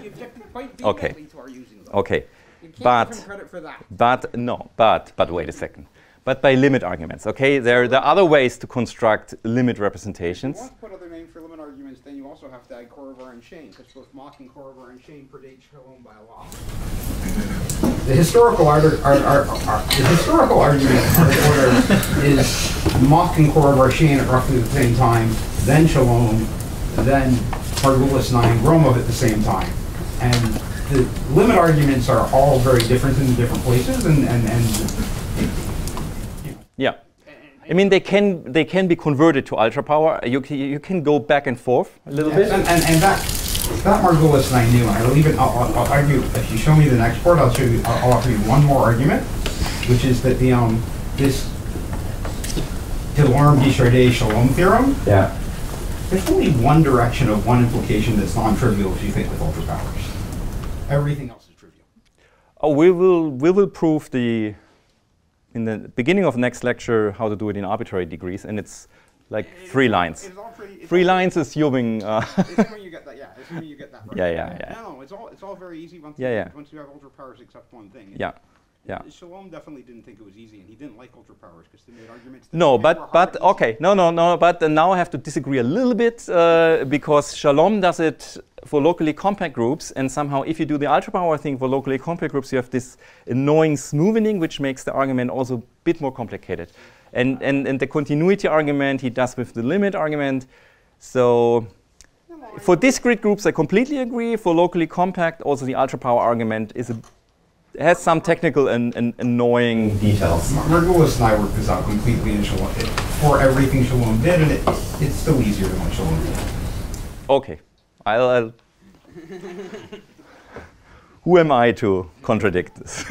You objected quite vehemently to our using them. Okay. You can't give him credit for that. But wait a second. But by limit arguments, okay? There are other ways to construct limit representations. If you want to put other names for limit arguments, then you also have to add Korriver and Shane, because both Mach and Korriver and Shane predate Shalom by a lot. The historical argument order is Mach and Korriver Shane at roughly the same time, then Shalom, then Margulis and I and Gromov at the same time. And the limit arguments are all very different in different places, and yeah, I mean they can be converted to ultra power. You can go back and forth a little bit. And that Margulis and I knew. And I'll argue if you show me the next part. I'll offer you one more argument, which is that this Delorme-Guichardet Shalom theorem. Yeah. There's only one direction of one implication that's non-trivial if you think with ultra powers. Everything else is trivial. Oh, we will prove in the beginning of next lecture how to do it in arbitrary degrees, and it's like 3 lines. Three lines assuming. Assuming you get that, yeah. Assuming you get that right. Yeah. No, it's all very easy once you have ultra powers except one thing. Yeah. Yeah. Shalom definitely didn't think it was easy, and he didn't like ultra powers because they made arguments. No, but okay, no. But now I have to disagree a little bit because Shalom does it for locally compact groups, and somehow if you do the ultra power thing for locally compact groups, you have this annoying smoothing, which makes the argument also a bit more complicated. And the continuity argument he does with the limit argument. So for discrete groups, I completely agree. For locally compact, also the ultra power argument has some technical and annoying details. Margulis and I worked this out completely in Shalom for everything Shalom did, and it's still easier than what Shalom did. Okay, I'll who am I to contradict this?